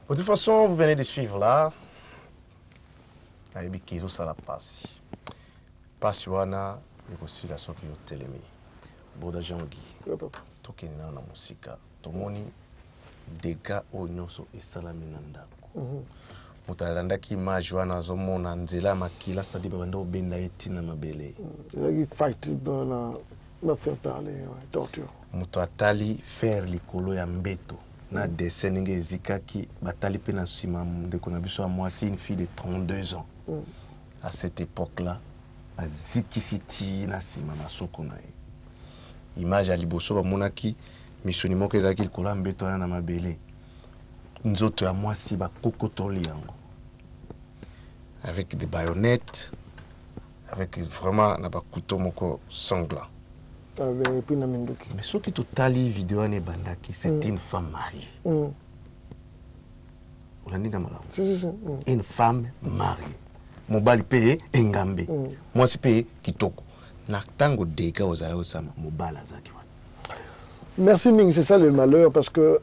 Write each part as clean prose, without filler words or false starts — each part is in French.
De toute façon, vous venez de suivre là. Ayebi Kizo ça la passe. Passe wana et aussi la soki yo telemi. Boda jangi. Tokeni na musika. Tomoni dega onyoso esalami na ndako. Mutalandaki image wana zomona nzela makila stadi babanda obenda etina mabele. Il fight na faire parler torture. Muto atali faire likolo ya mbeto. Na dessin nge ezikaki batali pe na sima ndeko na biso mwasi une fille de 32 ans. À cette époque-là, azikisiti na sima masoko na ye. Image ya liboso ba monaki misuni moko ezaki likolo mbeto na mabele. Nzoto ya mwasi ba kokotoli yango. Avec des baïonnettes, avec vraiment na ba couteau moko sanglant. Mais ce qui totali vidéo ne bandaki, c'est une femme mariée. Une femme mariée. Mobali paye engambe. Moi c'est payé kitoko. Na tango dega ozala osama mobala zaki. Merci Ming, c'est ça le malheur parce que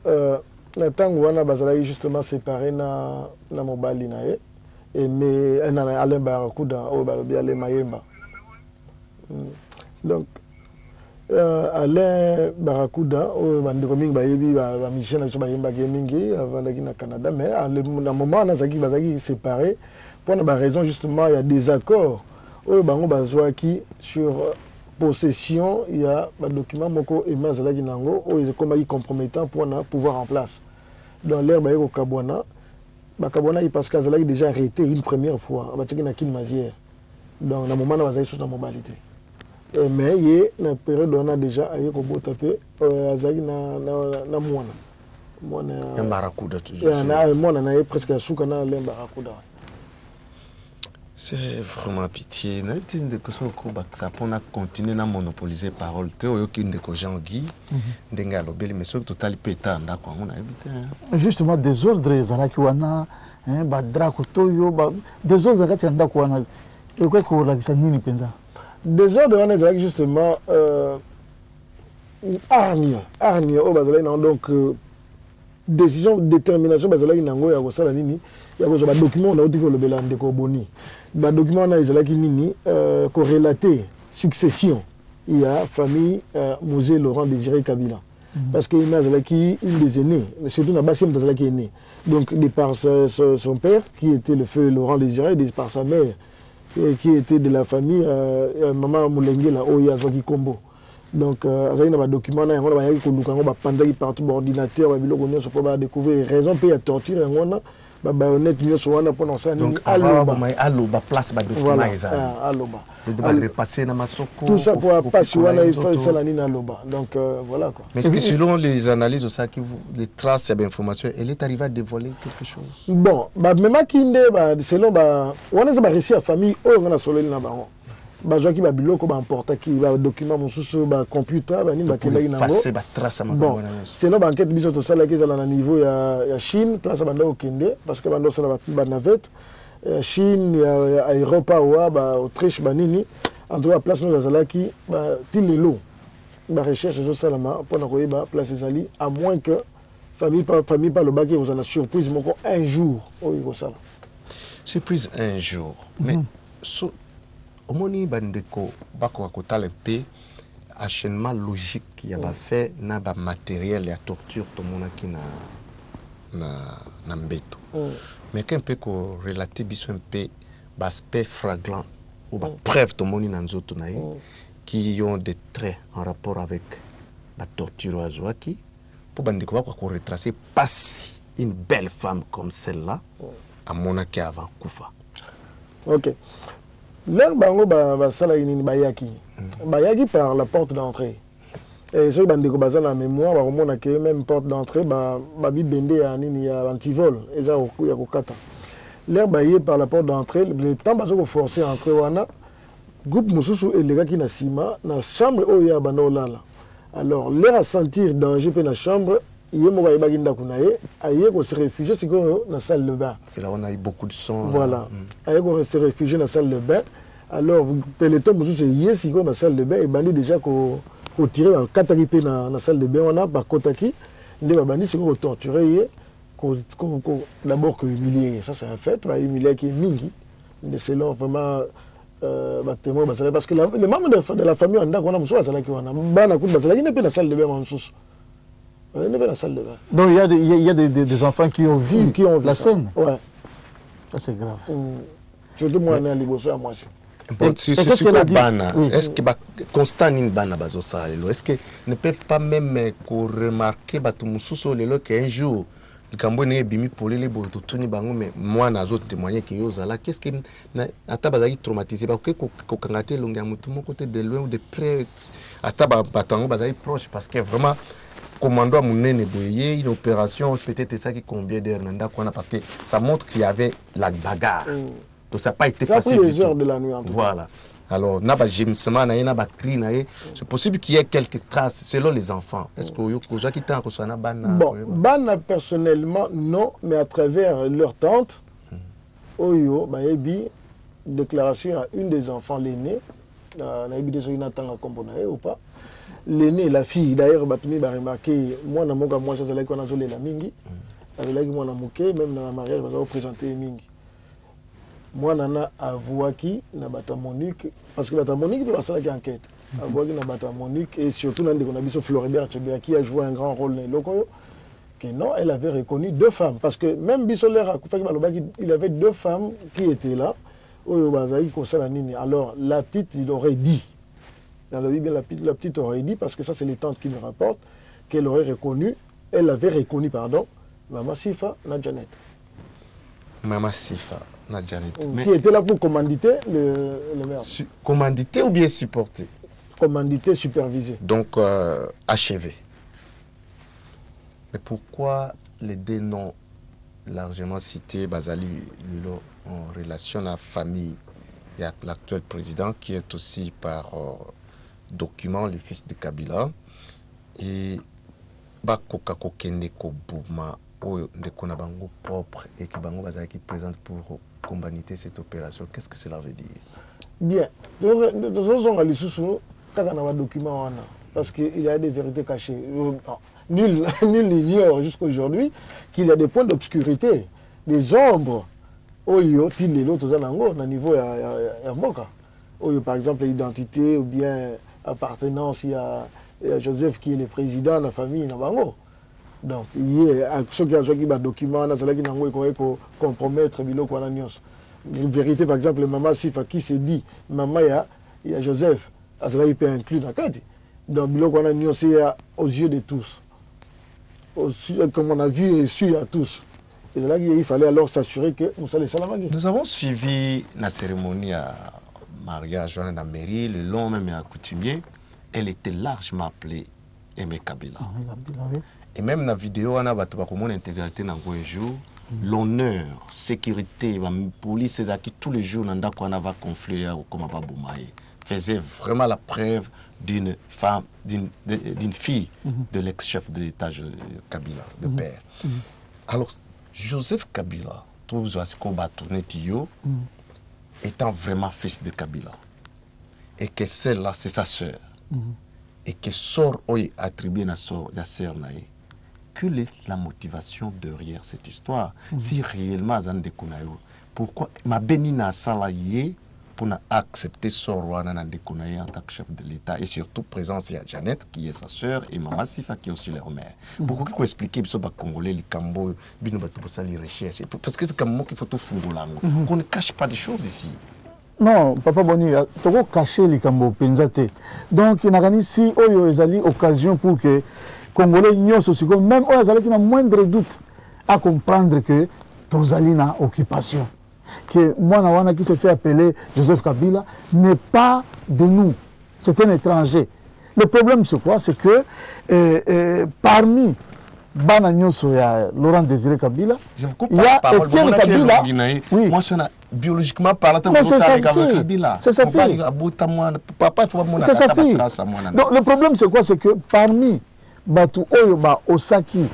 na tango wana bazala justement séparé na mobali na ye et mais Alain Barakuda o balobi ale mayemba. Donc Alain Barakuda, bandeko mingi bayebi ba mission na bayemba mingi avant d'aller na Canada, mais à un moment on a zaki séparé pour une raison justement il y a des accords au bango bazwa qui sur possession il y a un document moko et mazalaki nango o ils comme compromettant pour na pouvoir en place dans l'air bayeko kabwana bakabwana parce que zalaki déjà arrêté une première fois batiki na kin mazière donc na moment na bazaki sous na mobilité. Mais il y a une période où on a déjà aïe ko bota pe azaki na mwana Barakuda toujours. Na mwana na presque suka na le Barakuda. C'est vraiment pitié. Na dit de que ça pour continuer à monopoliser parole. Te oyoki ndeko jangi ndenga lobeli mais ce total péta ndako on a évité. Justement des ordres zalaki wana ba drako toyo ba des ordres zalaki ndako wana et quoi ko la nini penza. Des ordres on est justement arnia au bazalaki donc décision détermination bazalaki nango ya kosala nini ya ko ba document on a dit que le belande ko boni ba document na ezalaki nini ko relater succession il y a famille Mosé Laurent Désiré Kabila parce que il a ezalaki une des aînés surtout na basim ezalaki aîné donc de par son père qui était le feu Laurent Désiré de par sa mère qui était de la famille maman Moulenge la Oya Zoki Kombo. Donc azali na ba document na yango ba yaki ko luka ngo ba panzaki partout ba ordinateur ba biloko nyonso po ba découvrir raison pe ya torture yango na ba baïonnette nyonso wana po na ça donc aloba place ba document eza aloba ba repasser na masoko tout ça pour passer wana il faut ça la nina aloba donc voilà quoi. Mais est-ce que selon les analyses de ça qui les traces d'informations elle est arrivée à dévoiler quelque chose? Bon ba même kinde ba selon ba wana za ba récit à famille o ngana soleli na bango bazwaki ba biloko ba importaki ba document mosusu ba computer ba ni ba kendaki nango passer ba trace ma bon sinon ba enquête biso to sala ki zala na niveau ya Chine place banda okende parce que banda sala ba navette Chine ya Europe wa ba Autriche ba nini en tout cas place nous zala ki ba tilelo ba recherche zo salama pour na koyeba place ezali à moins que famille pas le bac vous en a surprise moko un jour oyo ko sala surprise un jour mais omoni bandeko bako kotala pe enchaînement logique il y a fait na ba matériel ya torture to monaki na mbeto mais qu'un peu ko relater biso un peu ba aspect flagrant ou ba preuve to moni na nzoto na ye qui ont des traits en rapport avec la torture azwaki pour bandeko bako ko retracer passe une belle femme comme celle-là à monaki avant kufa. OK. L'un bango ba sala inini bayaki par la porte d'entrée et ceux bandeko bazana mémoire ba remona que même porte d'entrée ba bi bende ya nini ya antivol eza ya kokata l'air bayé par la porte d'entrée le temps bazo forcer entrer wana groupe mususu elegaki na sima na chambre oya bando lala alors l'air à sentir danger pe na chambre il mo ba baginda kunaye aye ko se réfugier siko na salle de bain. C'est là où on a eu beaucoup de sang. Voilà. Aye ko se réfugier na salle de bain. Alors peloton mususu yé siko na salle de bain et bandi déjà ko tirer en kataki pe na salle de bain on a par kotaki nde ba bandi siko ko torturer d'abord que humilier, ça c'est un fait, humilier qui est mingi, mais c'est là vraiment témoin, parce que les membres de la famille, on a qu'on a moussou, il n'est pas la salle de bain, il n'est pas la salle de bain. Donc il y a des enfants qui ont vu la scène. Ouais. Ça c'est grave. Surtout moi, on est à Liboso à moi aussi. C'est quoi Bana? Est-ce que constant in Bana bazo ça est-ce que ne peuvent pas même remarquer qu'un jour Kambone bimi pour les boto tuni bango mais moi nazo témoigner que yozala qu'est-ce que ata bazaki traumatisé parce que ko kangate longa mutu mon côté de loin ou de près ata batango bazaki proche parce que vraiment commando munene boyé une opération peut-être ça qui combien d'heures nanda quoi parce que ça montre qu'il y avait la bagarre. Donc ça n'a pas été facile. Ça a pris les heures de la nuit en tout cas. Voilà. Alors, c'est possible qu'il y ait quelques traces selon les enfants. Est-ce que vous avez Bana? Bon, Bana personnellement, non, mais à travers leur tante, Oyo, déclaration à une des enfants, l'aîné, ou pas. L'aîné, la fille, d'ailleurs, Batumi va remarquer, moi, je suis allé à la Mingi, avec moi, même dans la mariage, je vais présenter Mingi. Moi, nana avoué qui na bata Monique parce que bata Monique doit faire enquête. Avoué qui na bata Monique et surtout dans des conditions Floribert qui a joué un grand rôle dans le loco que non, elle avait reconnu deux femmes parce que même Bissolaire a il avait deux femmes qui étaient là. Alors la petite, il aurait dit dans la Bible, la petite aurait dit parce que ça c'est les tantes qui me rapportent qu'elle aurait reconnu, elle avait reconnu pardon, Maman Sifa na Janet. Maman Sifa. Qui était là pour commanditer le maire. Commanditer ou bien supporter? Commanditer, superviser. Donc, achever. Mais pourquoi les deux noms largement cités, Bazali Lilo, en relation à la famille et à l'actuel président, qui est aussi par document le fils de Kabila, et Bakokako Keneko Bouma, de Konabango propre et qui Bango Bazali qui présente pour combattre cette opération, qu'est-ce que cela veut dire? Bien, de toute façon, on a un document parce qu'il y a des vérités cachées. Nul n'ignore jusqu'à aujourd'hui qu'il y a des points d'obscurité, des ombres. Oyo, il est l'autre au niveau de Mboka. Oyo, par exemple, l'identité ou bien appartenance, il y a Joseph qui est le président de la famille Nabango. Donc, il y a ceux qui ont des documents, qui ont compromettre la vérité, par exemple, maman Sifa qui s'est dit, maman, il y a Joseph, il peut inclure dans la carte. Donc, aux yeux de tous. Comme on a vu et su à tous. Et là, il fallait alors s'assurer que nous allons salamagé. Nous avons suivi la cérémonie à mariage à la mairie, le long même à coutumier. Elle était largement appelée Aimé Kabila. Et même dans la vidéo, on a l'intégralité dans un jour. L'honneur, sécurité, la police, tous les jours, on a conflit comme Boumaï, faisait vraiment la preuve d'une femme, d'une fille de l'ex-chef de l'État Kabila, de père. Alors, Joseph Kabila, étant vraiment fils de Kabila, et que celle-là, c'est sa sœur, et que sort attribué à sa sœur, quelle est la motivation derrière cette histoire? Si réellement, pourquoi ma bénina salaye pour accepter Sorwana en tant que chef de l'État et surtout présence à Jeannette qui est sa sœur et Maman Sifa qui est aussi leur mère. Pourquoi il faut expliquer que les Congolais, les Cambo, les recherches? Parce que c'est comme moi qu'il faut tout foutre qu'on ne cache pas des choses ici. Non, Papa Boni, tu peux cacher les Cambo, Penzate. Donc, il y a ici une occasion pour que Congolais ignorent même qui n'a moindre doute à comprendre que Tozali na occupation. Que moi, qui se fait appeler Joseph Kabila n'est pas de nous, c'est un étranger. Le problème, c'est quoi? C'est que parmi Bana Nyoso et Laurent Désiré Kabila, il y a Étienne Kabila. Oui. Moi, biologiquement parlant, c'est sa fille. C'est sa fille. C'est sa fille. Donc, le problème, c'est quoi? C'est que parmi Batu Oyoba, Osaki,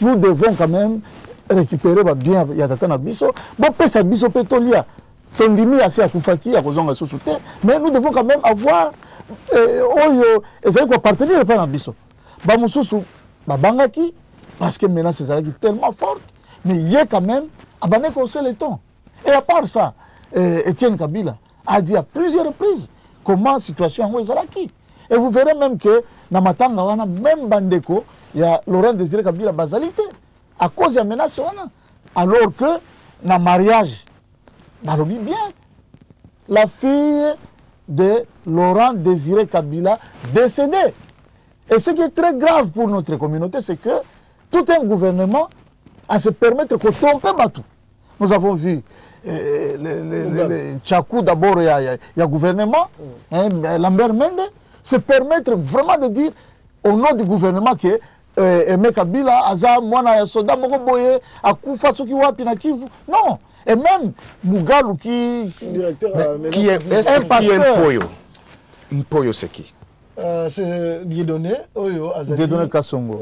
nous devons quand même récupérer bien Yatata Biso. Bon, ça Biso Petolia. Tondimi assez à Koufaki, à Kozonga Sousouté. Mais nous devons quand même avoir Oyo, et c'est quoi partenir pas Biso. Bamousou, Babangaki, parce que maintenant c'est ça qui est tellement forte, mais il y a quand même abandonné qu'on sait le temps. Et à part ça, Étienne Kabila a dit à plusieurs reprises comment la situation est Zalaki. Et vous verrez même que dans Matanga, on a même Bandeko, il y a Laurent Désiré Kabila Bazalité, à cause de la menace. Alors que dans le mariage, Barobi bien, la fille de Laurent Désiré Kabila décédée. Et ce qui est très grave pour notre communauté, c'est que tout un gouvernement a se permettre de tromper Batou. Nous avons vu le Tchakou d'abord, il y a gouvernement, Lambert Mende, se permettre vraiment de dire au nom du gouvernement que Aimé Kabila, Aza, Mwana, Soda, Mokoboye, Akoufa, Soki Wapi, Nakivu. Non. Et même Mougalou qui est un pasteur. Mpoyo, c'est qui? C'est Dieudonné, Oyo, Azali. Dieudonné Kassongo.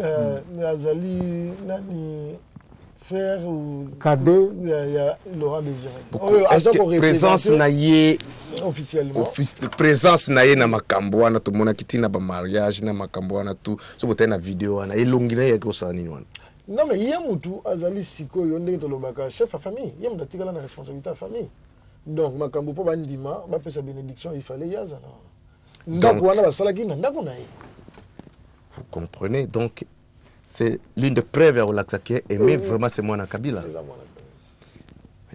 Azali, Nani, frère ou. Cadet. Il y a Laurent Désiré. Est-ce que présence naïe officiellement? Présence naïe na makambo wana tout mona kiti na ba mariage na makambo wana tout. So bote na vidéo wana elongi na yeko sa nini wana. Non mais il y a mutu Azali siko yonde to lobaka chef à famille. Il y a mutu la responsabilité à famille. Donc makambo po bandima ba pesa bénédiction il fallait yaza na. Donc, vous comprenez, donc c'est l'une des preuves à Olaxaké, mais vraiment c'est moi Kabila.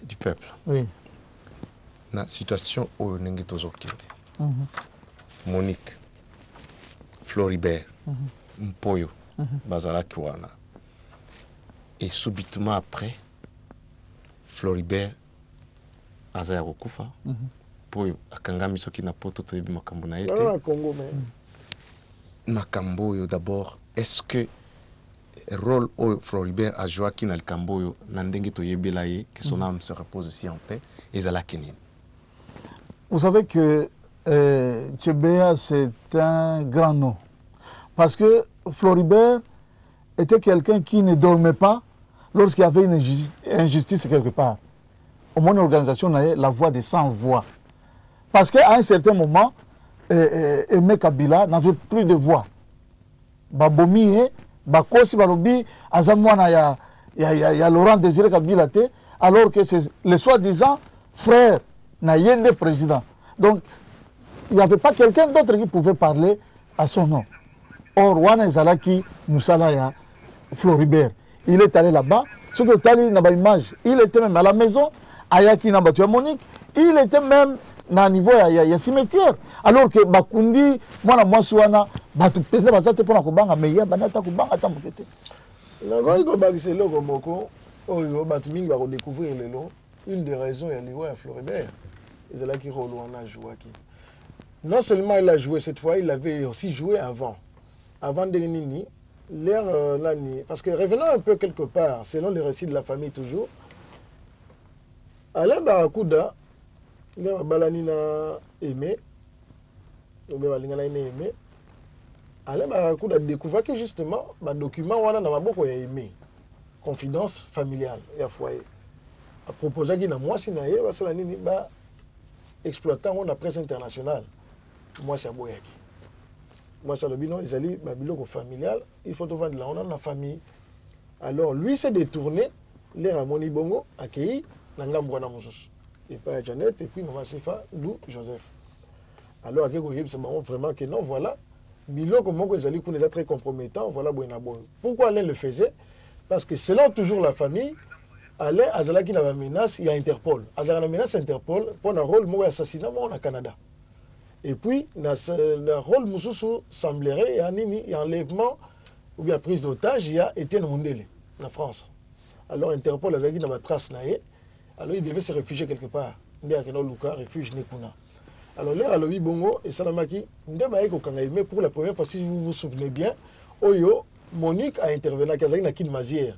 Du peuple. Oui. La situation où nous sommes Monique, Floribert, Mpoyo, Bazala Kiwana. Et subitement après, Floribert, Azaya Rokufa. Pour akangami soki na poto to yebi makambo na été makambo yo d'abord est-ce que rôle au Floribert a joué qui na makambo yo na ndenge to yebela ye que son âme se repose aussi en paix et zala kenin. Vous savez que Tchébéa c'est un grand nom parce que Floribert était quelqu'un qui ne dormait pas lorsqu'il y avait une injustice quelque part. Au moins l'organisation a la voix des sans voix. Parce qu'à un certain moment, Aimé Kabila n'avait plus de voix. Babomi, Bakosi, Balobi, Azamouana, il y a Laurent Désiré Kabila, alors que c'est le soi-disant frère Nayende président. Donc, il n'y avait pas quelqu'un d'autre qui pouvait parler à son nom. Or, Wana Zalaki Moussalaya Floribert, il est allé là-bas. Ce que Tali n'a pas image, il était même à la maison, Ayaki n'a pas Monique, il était même na niveau ya cimetière alors que bakundi mwana mwasi wana batu pesa bazate pona kobanga meya banata kobanga ta mokete na ngoi ko bagise loko moko oyo batu mingi ba redécouvrir lelo une des raisons ya liwa ya Floribert ezala ki rôle wana jouaki non seulement il a joué cette fois il avait aussi joué avant de nini l'air nani parce que revenons un peu quelque part selon les récits de la famille toujours Alain Barakuda il y a Balanina aimé, ou bien Balingana aimé. Alain Barakuda a découvert que justement, le document wana na maboko ya aimé, confidence familiale, ya foyer. A proposé qu'il y a moi si naie, basala nini ba exploitant la presse internationale. Moi c'est aboyaki. Moi c'est le bino, ils allaient babiloko familial, il faut tout vendre là on a la famille. Alors lui s'est détourné, les Ramoni Bongo accueilli dans l'ambouana mususu. Et pas Janet, et puis Maman Sifa, Lou, Joseph. Alors, c'est vraiment que non, voilà. Bilo, comment les alliés sont très compromettants, voilà, pourquoi Alain le faisait? Parce que selon toujours la famille, Alain, Azala qui n'a menace, il y a Interpol. Azala a menace Interpol pour un rôle moi assassinat au Canada. Et puis, le rôle Moussoussou semblerait, il y a enlèvement ou bien prise d'otage, il y a Étienne Mundele, en France. Alors, Interpol avait dit dans ma trace naïe. Alors il devait se réfugier quelque part. Refuge Nekuna. Alors là, alors Bongo et Salamaki, mais pour la première fois, si vous vous souvenez bien, Oyo, Monique a intervenu à Kazaki Nakin Mazière.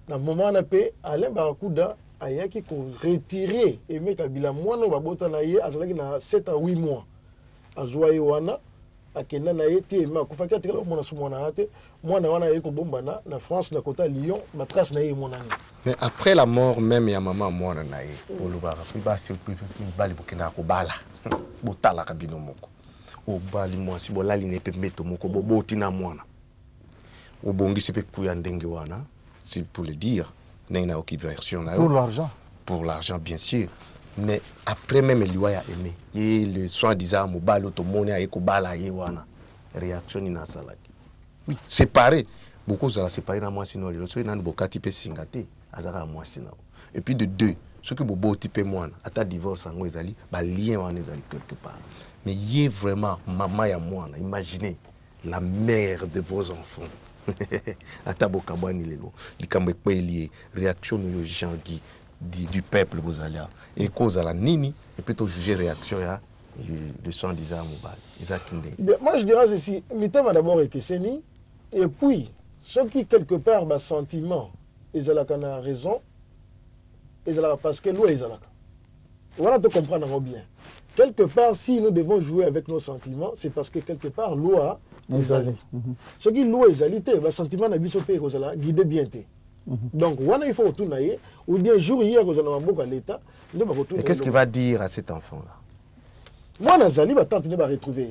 Dans le moment où on a payé, Alain Barakuda a retiré Aimé Kabila. Moi, nous avons 7 à 8 mois. À Zouaïwana, à Kenda Naye, Tiema, Koufaki, à Tirala, Mona Soumonate, moi, na wana yeko bombana, na France, na kota Lyon, ma trace naye mon ami. Mais après la mort même, il y a maman moi na naye. Olubara, puis bah c'est bali bokena ko bala. Botala kabino moko. O bali moi si bolali ne pe meto moko bobotina mwana. au bongi c'est pour wana, c'est pour le dire, n'a aucune version là. Pour l'argent. Pour l'argent bien sûr, mais après même lui a aimé. Et le soi-disant mobile automone a ekobala wana. Réaction ina salaki. Séparé, beaucoup ça la séparé na moi sinon le so ina bokati pe singate, azaka moi sinon. Et puis de deux, ce que bobo type moi, ata divorce en ezali, ba lien wana ezali quelque part. Mais y est vraiment maman ya moi, imaginez la mère de vos enfants. Atabo kabani lelo likambe kweli réaction yo jangi du peuple bozalia et cause à la nini et plutôt juger réaction ya de son disant mobile exactement. Moi je dirais ceci, mitema d'abord ekeseni et puis ceux qui quelque part ba sentiment ezalaka na raison ezalaka parce que loi ezalaka. Voilà te comprendre bien. Quelque part si nous devons jouer avec nos sentiments, c'est parce que quelque part loi ezali. Ce qui loi ezalité, ba sentiment na biso pe kozala guider bien té. Donc wana il faut retourner ou bien jour hier kozala mboka l'état, ne ba retourner. Et qu'est-ce qu'il va dire à cet enfant là? Moi nazali ba tante ne ba retrouver.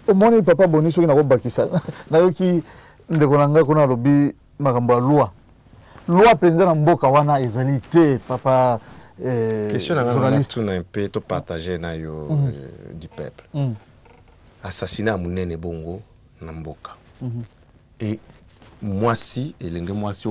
Au moins papa Boni soki na ko bakisa. Na yoki ndeko nanga kuna lobi makambo ya loi. Loi penza na mboka wana ezalité papa question journaliste on a un peu to partager na yo du peuple. Assassinat munene bongo na mboka. Et moi si elenge moi si